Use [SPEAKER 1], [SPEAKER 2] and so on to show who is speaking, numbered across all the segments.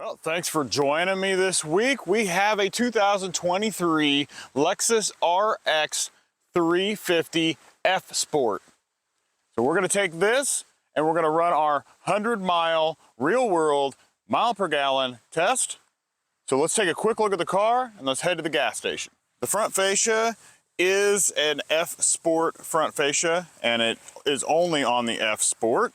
[SPEAKER 1] Well, thanks for joining me this week. We have a 2023 Lexus RX 350 F Sport. So we're going to take this and we're going to run our 100-mile real-world mile per gallon test. So let's take a quick look at the car and let's head to the gas station. The front fascia is an F Sport front fascia, and it is only on the F Sport.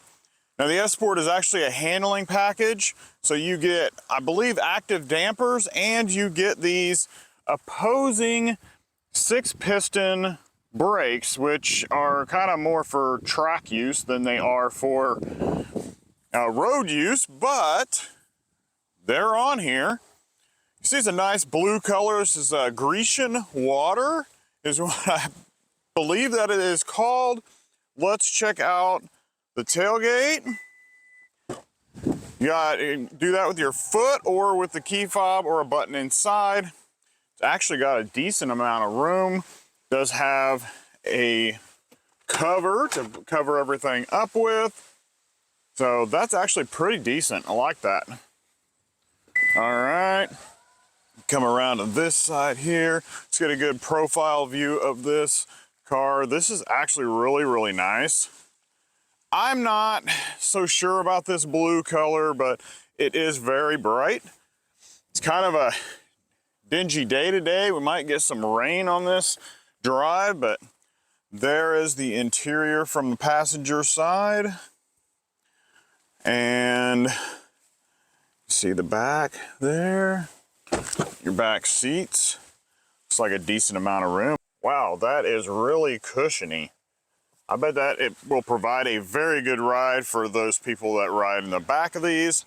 [SPEAKER 1] Now the F Sport is actually a handling package, so you get, I believe, active dampers, and you get these opposing 6-piston brakes, which are kind of more for track use than they are for road use, but they're on here. You see it's a nice blue color. This is Grecian water is what I believe that it is called. Let's check out the tailgate. You do that with your foot or with the key fob or a button inside. It's actually got a decent amount of room. It does have a cover to cover everything up with. So that's actually pretty decent. I like that. All right. Come around to this side here. Let's get a good profile view of this car. This is actually really, really nice. I'm not so sure about this blue color, but it is very bright. It's kind of a dingy day today. We might get some rain on this drive, but there is the interior from the passenger side. And you see the back there, your back seats. Looks like a decent amount of room. Wow, that is really cushiony. I bet that it will provide a very good ride for those people that ride in the back of these.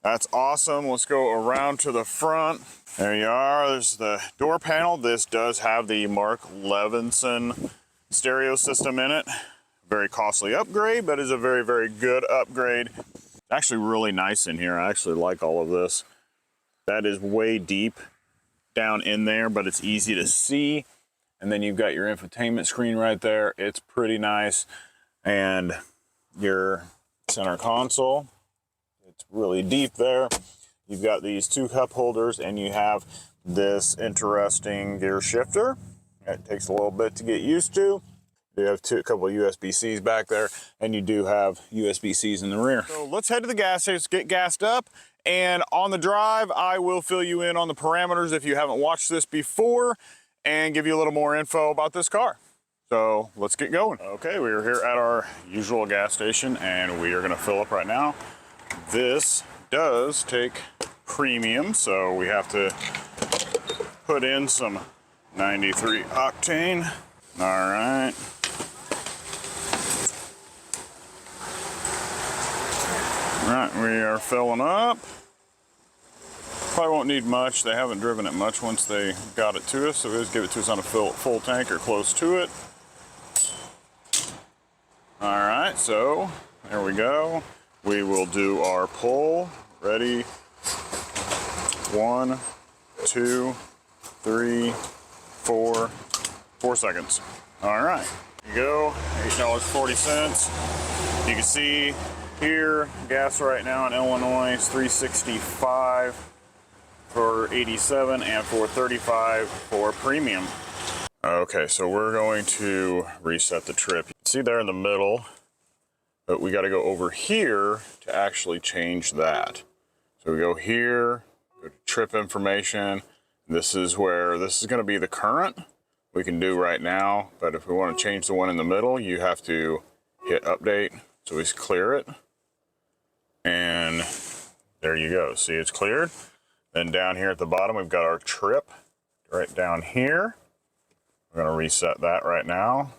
[SPEAKER 1] That's awesome. Let's go around to the front. There you are. There's the door panel. This does have the Mark Levinson stereo system in it. Very costly upgrade, but is a very, very good upgrade. Actually really nice in here. I actually like all of this. That is way deep down in there, but it's easy to see. And then you've got your infotainment screen right there. It's pretty nice. And your center console, it's really deep there. You've got these 2 cup holders, and you have this interesting gear shifter. It takes a little bit to get used to. You have a couple of USB-Cs back there, and you do have USB-Cs in the rear. So let's head to the gas station, get gassed up. And on the drive, I will fill you in on the parameters if you haven't watched this before, and give you a little more info about this car. So let's get going. Okay, we are here at our usual gas station, and we are gonna fill up right now. This does take premium, so we have to put in some 93 octane. All right. All right, we are filling up. Probably won't need much. They haven't driven it much once they got it to us, so we just give it to us on a full tank or close to it. All right, so there we go. We will do our pull. Ready? 1, 2, 3, 4. 4 seconds. All right, here you go. $8.40. You can see here, gas right now in Illinois is $3.65. for 87 and for 35 for premium. Okay, so we're going to reset the trip. You can see there in the middle, but we got to go over here to actually change that. So we go here, go to trip information. This is where this is going to be the current we can do right now, but if we want to change the one in the middle, you have to hit update. So we clear it, and there you go. See, it's cleared. Then down here at the bottom, we've got our trip right down here. We're gonna reset that right now.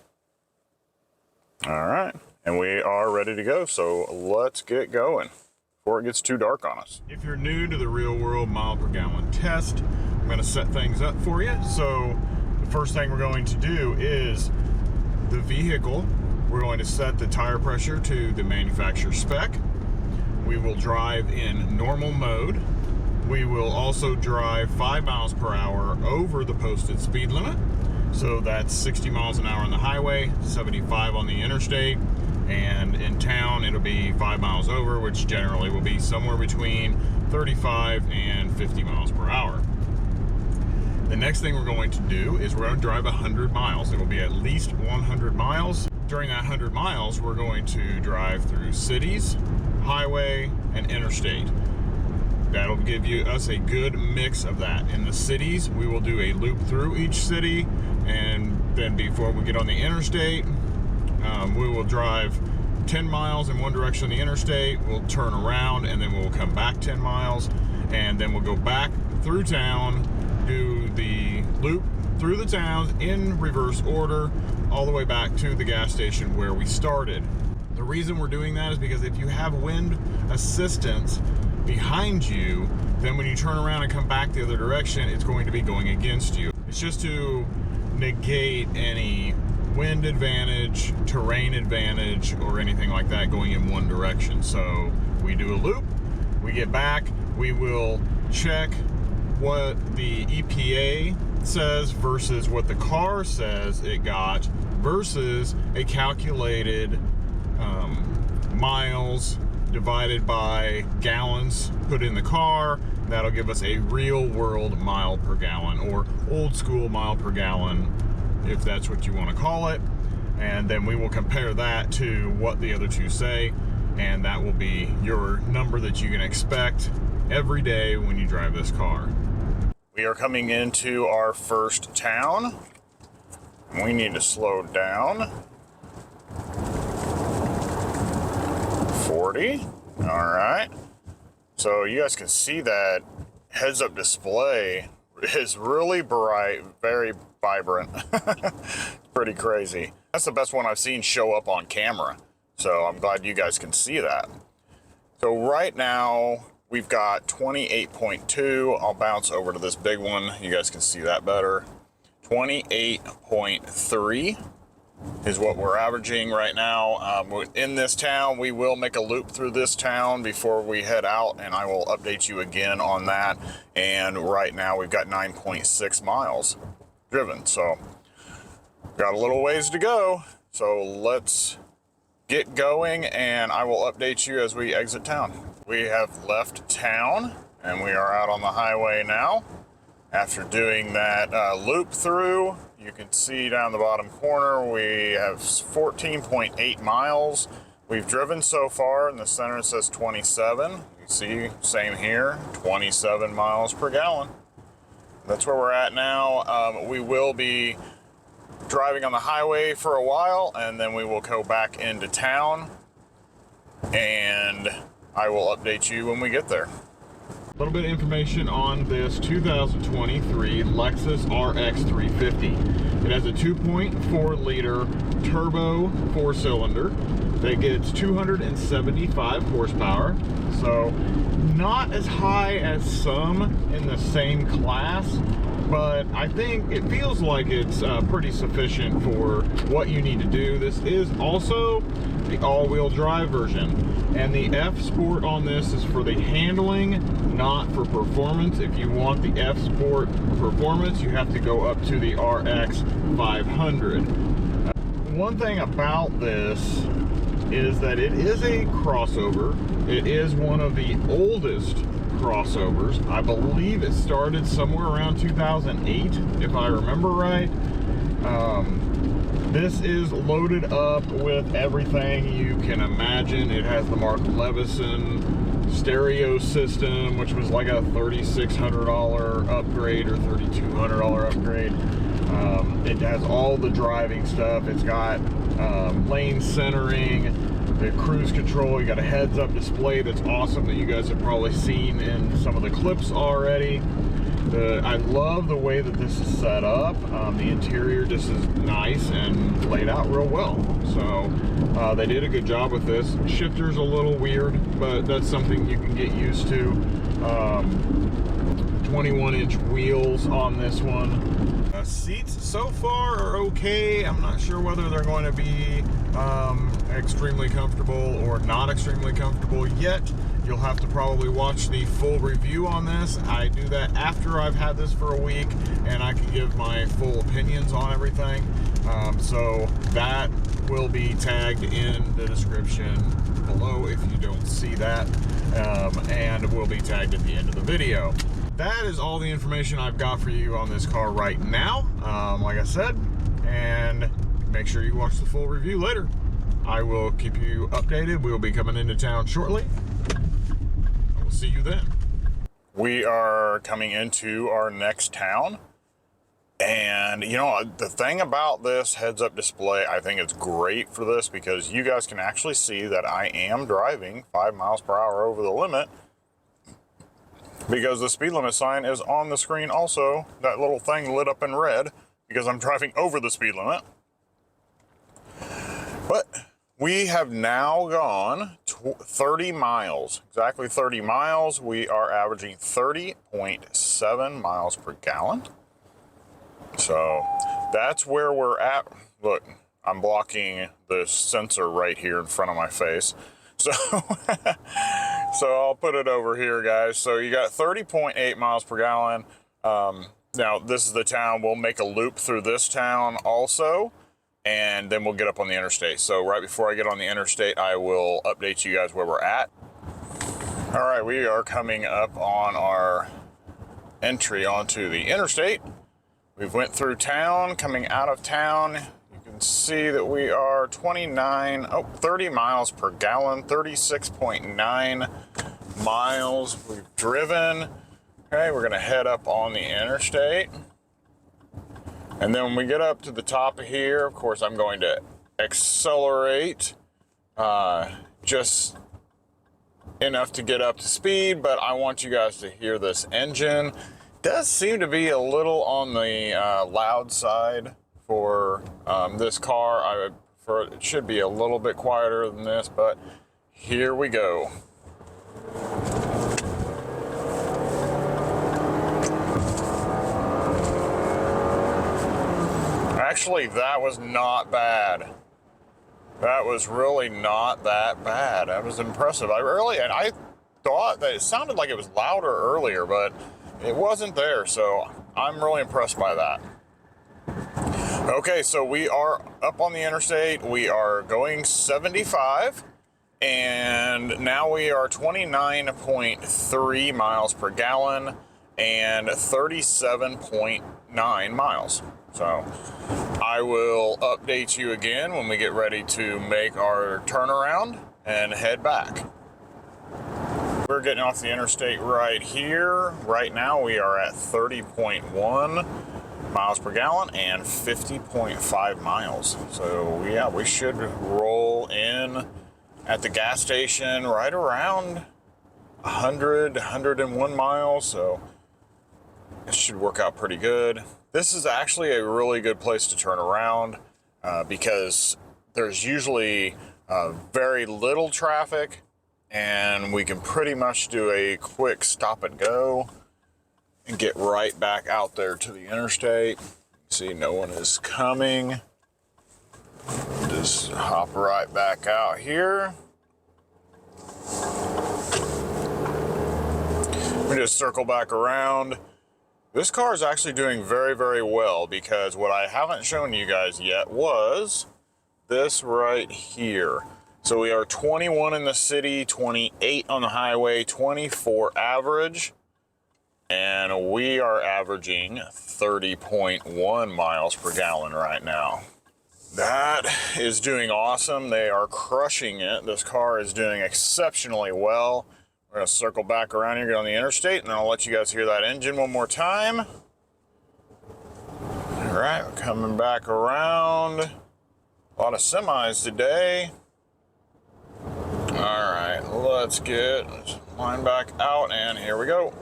[SPEAKER 1] All right, and we are ready to go. So let's get going before it gets too dark on us. If you're new to the real world mile per gallon test, I'm gonna set things up for you. So the first thing we're going to do is the vehicle. We're going to set the tire pressure to the manufacturer spec. We will drive in normal mode. We will also drive 5 miles per hour over the posted speed limit. So that's 60 miles an hour on the highway, 75 on the interstate, and in town it'll be 5 miles over, which generally will be somewhere between 35 and 50 miles per hour. The next thing we're going to do is we're going to drive 100 miles. It will be at least 100 miles. During that 100 miles, we're going to drive through cities, highway, and interstate. That'll give us a good mix of that. In the cities, we will do a loop through each city, and then before we get on the interstate, we will drive 10 miles in one direction on the interstate. We'll turn around, and then we'll come back 10 miles, and then we'll go back through town, do the loop through the towns in reverse order, all the way back to the gas station where we started. The reason we're doing that is because if you have wind assistance behind you, then when you turn around and come back the other direction, it's going to be going against you. It's just to negate any wind advantage, terrain advantage, or anything like that going in one direction. So we do a loop, we get back, we will check what the EPA says versus what the car says it got versus a calculated miles divided by gallons put in the car. That'll give us a real world mile per gallon, or old school mile per gallon, if that's what you want to call it. And then we will compare that to what the other two say, and that will be your number that you can expect every day when you drive this car. We are coming into our first town. We need to slow down. 40. All right. So you guys can see that heads-up display is really bright, very vibrant. It's pretty crazy. That's the best one I've seen show up on camera. So I'm glad you guys can see that. So right now we've got 28.2. I'll bounce over to this big one. You guys can see that better. 28.3 is what we're averaging right now. In this town, we will make a loop through this town before we head out, and I will update you again on that. And right now we've got 9.6 miles driven. So got a little ways to go. So let's get going, and I will update you as we exit town. We have left town and we are out on the highway now. After doing that loop through, you can see down the bottom corner we have 14.8 miles we've driven so far. In the center it says 27. You see, same here, 27 miles per gallon. That's where we're at now. We will be driving on the highway for a while, and then we will go back into town, and I will update you when we get there. A little bit of information on this 2023 Lexus RX 350. It has a 2.4 liter turbo 4-cylinder that gets 275 horsepower. So not as high as some in the same class, but I think it feels like it's pretty sufficient for what you need to do. This is also the all-wheel drive version, and the F Sport on this is for the handling, not for performance. If you want the F Sport performance, you have to go up to the RX 500. One thing about this is that it is a crossover. It is one of the oldest crossovers. I believe it started somewhere around 2008, if I remember right. This is loaded up with everything you can imagine. It has the Mark Levison stereo system, which was like a $3,600 upgrade or $3,200 upgrade. It has all the driving stuff. It's got lane centering, the cruise control. You got a heads-up display that's awesome that you guys have probably seen in some of the clips already. I love the way that this is set up. The interior just is nice and laid out real well. So they did a good job with this. Shifter's a little weird, but that's something you can get used to. 21-inch wheels on this one. Seats so far are okay. I'm not sure whether they're going to be extremely comfortable or not extremely comfortable yet. You'll have to probably watch the full review on this. I do that after I've had this for a week and I can give my full opinions on everything. So that will be tagged in the description below if you don't see that, and will be tagged at the end of the video. That is all the information I've got for you on this car right now, like I said, and make sure you watch the full review later. I will keep you updated. We'll be coming into town shortly. I will see you then. We are coming into our next town. And you know, the thing about this heads-up display, I think it's great for this because you guys can actually see that I am driving 5 miles per hour over the limit, because the speed limit sign is on the screen also. That little thing lit up in red because I'm driving over the speed limit. But we have now gone 30 miles, exactly 30 miles. We are averaging 30.7 miles per gallon. So that's where we're at. Look, I'm blocking the sensor right here in front of my face. So, I'll put it over here, guys. So you got 30.8 miles per gallon. Now this is the town. We'll make a loop through this town also, and then we'll get up on the interstate. So right before I get on the interstate, I will update you guys where we're at. All right, we are coming up on our entry onto the interstate. We've went through town. Coming out of town, you can see that we are 30 miles per gallon, 36.9 miles we've driven. Okay, we're gonna head up on the interstate. And then when we get up to the top of here, of course, I'm going to accelerate just enough to get up to speed, but I want you guys to hear this engine. Does seem to be a little on the loud side for this car. I would prefer it should be a little bit quieter than this, but here we go. Actually, that was not bad. That was really not that bad. That was impressive. I thought that it sounded like it was louder earlier, but it wasn't there, so I'm really impressed by that. Okay, so we are up on the interstate. We are going 75, and now we are 29.3 miles per gallon and 37.9 miles. So I will update you again when we get ready to make our turnaround and head back. We're getting off the interstate right here. Right now we are at 30.1 miles per gallon and 50.5 miles. So yeah, we should roll in at the gas station right around 101 miles. So it should work out pretty good. This is actually a really good place to turn around because there's usually very little traffic, and we can pretty much do a quick stop and go and get right back out there to the interstate. See, no one is coming. Just hop right back out here. We just circle back around. This car is actually doing very, very well because what I haven't shown you guys yet was this right here. So we are 21 in the city, 28 on the highway, 24 average, and we are averaging 30.1 miles per gallon right now. That is doing awesome. They are crushing it. This car is doing exceptionally well. We're gonna circle back around here, get on the interstate, and I'll let you guys hear that engine one more time. All right, we're coming back around. A lot of semis today. All right, let's get line back out, and here we go.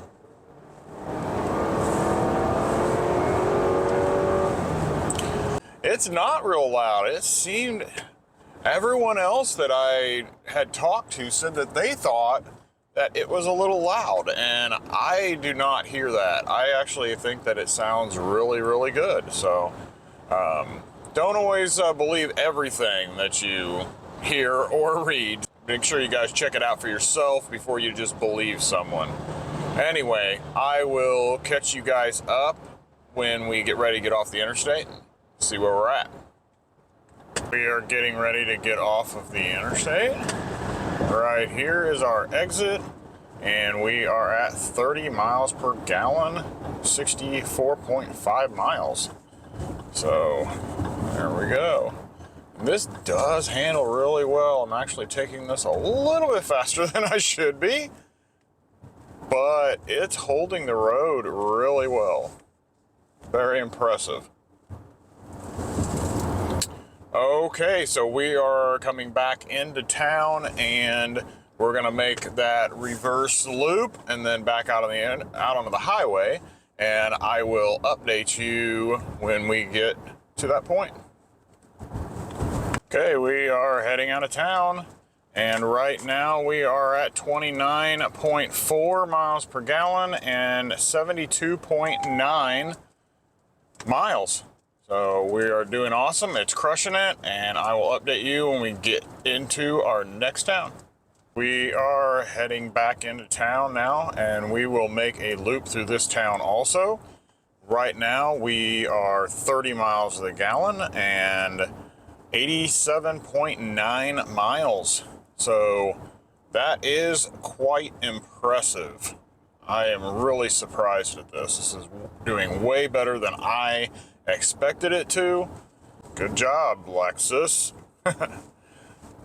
[SPEAKER 1] It's not real loud. It seemed, everyone else that I had talked to said that they thought that it was a little loud, and I do not hear that. I actually think that it sounds really, really good. So don't always believe everything that you hear or read. Make sure you guys check it out for yourself before you just believe someone. Anyway, I will catch you guys up when we get ready to get off the interstate, see where we're at. We are getting ready to get off of the interstate. Right here is our exit, and we are at 30 miles per gallon, 64.5 miles. So there we go. This does handle really well. I'm actually taking this a little bit faster than I should be, but it's holding the road really well. Very impressive. Okay, so we are coming back into town, and we're gonna make that reverse loop and then back out onto the highway, and I will update you when we get to that point. Okay, we are heading out of town, and right now we are at 29.4 miles per gallon and 72.9 miles. So we are doing awesome. It's crushing it, and I will update you when we get into our next town. We are heading back into town now, and we will make a loop through this town also. Right now we are 30 miles to the gallon and 87.9 miles. So that is quite impressive. I am really surprised at this. This is doing way better than I expected it to. Good job, Lexus.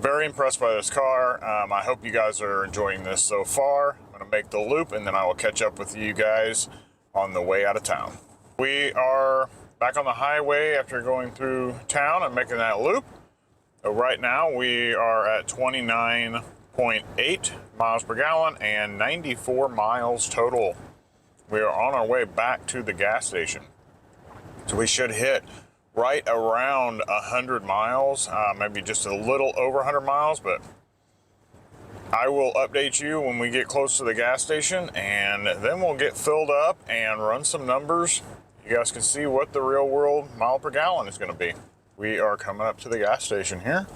[SPEAKER 1] Very impressed by this car. I hope you guys are enjoying this so far. I'm gonna make the loop, and then I will catch up with you guys on the way out of town. We are back on the highway after going through town and making that loop. So right now we are at 29.8 miles per gallon and 94 miles total. We are on our way back to the gas station. So we should hit right around 100 miles, maybe just a little over 100 miles, but I will update you when we get close to the gas station, and then we'll get filled up and run some numbers. You guys can see what the real world mile per gallon is going to be. We are coming up to the gas station here,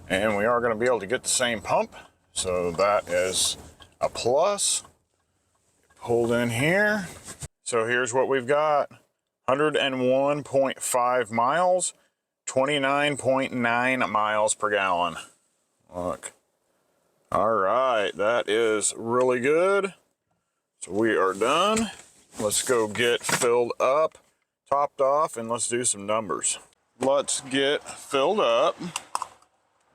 [SPEAKER 1] and we are going to be able to get the same pump. So that is a plus. Pulled in here. So here's what we've got. 101.5 miles, 29.9 miles per gallon. Look. All right, that is really good. So we are done. Let's go get filled up, topped off, and let's do some numbers. Let's get filled up.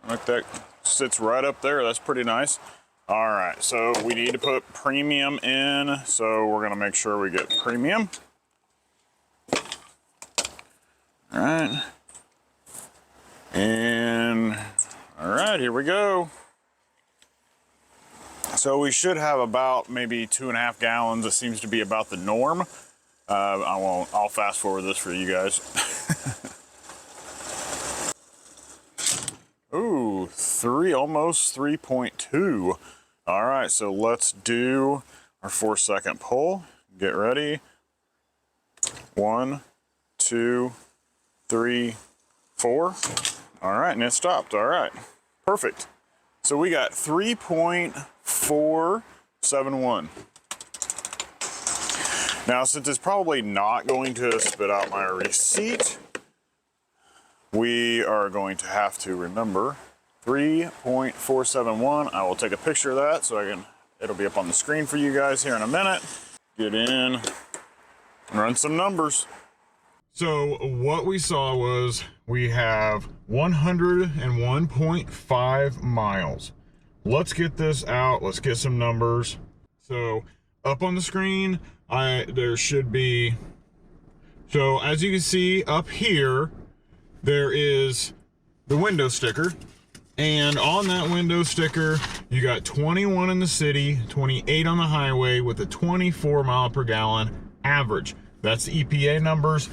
[SPEAKER 1] Like that sits right up there. That's pretty nice. All right, so we need to put premium in. So we're gonna make sure we get premium. All right. And all right, here we go. So we should have about maybe 2.5 gallons. It seems to be about the norm. I'll fast forward this for you guys. Ooh, almost 3.2. All right, so let's do our 4-second pull. Get ready. 1, 2, 3, 4. All right, and it stopped. All right, perfect. So we got 3.471. Now, since it's probably not going to spit out my receipt, we are going to have to remember 3.471. I will take a picture of that so it'll be up on the screen for you guys here in a minute. Get in and run some numbers. So what we saw was we have 101.5 miles. Let's get this out. Let's get some numbers. So up on the screen, there should be, so as you can see up here, there is the window sticker. And on that window sticker, you got 21 in the city, 28 on the highway with a 24 mile per gallon average. That's the EPA numbers.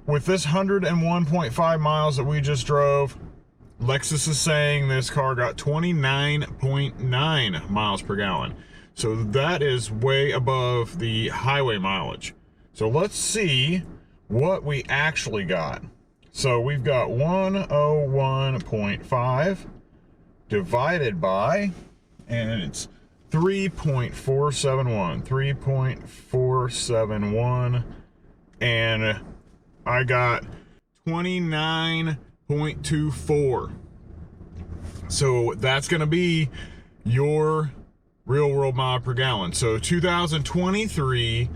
[SPEAKER 1] With this 101.5 miles that we just drove, Lexus is saying this car got 29.9 miles per gallon. So that is way above the highway mileage. So let's see what we actually got. So we've got 101.5 divided by, and it's 3.471, and I got 29.24. So that's going to be your real world mile per gallon. So 2023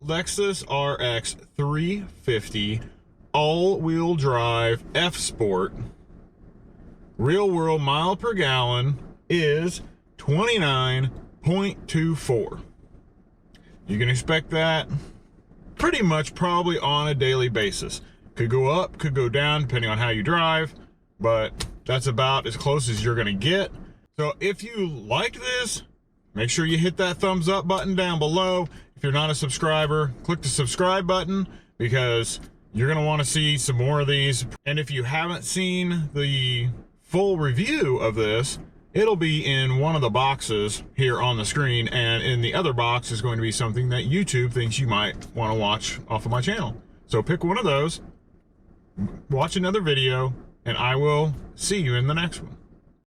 [SPEAKER 1] Lexus RX 350 all-wheel drive F Sport real world mile per gallon is 29.24. You can expect that pretty much probably on a daily basis. Could go up, could go down, depending on how you drive, but that's about as close as you're gonna get. So if you liked this, make sure you hit that thumbs up button down below. If you're not a subscriber, click the subscribe button, because you're gonna wanna see some more of these. And if you haven't seen the full review of this, it'll be in one of the boxes here on the screen, and in the other box is going to be something that YouTube thinks you might want to watch off of my channel. So pick one of those, watch another video, and I will see you in the next one.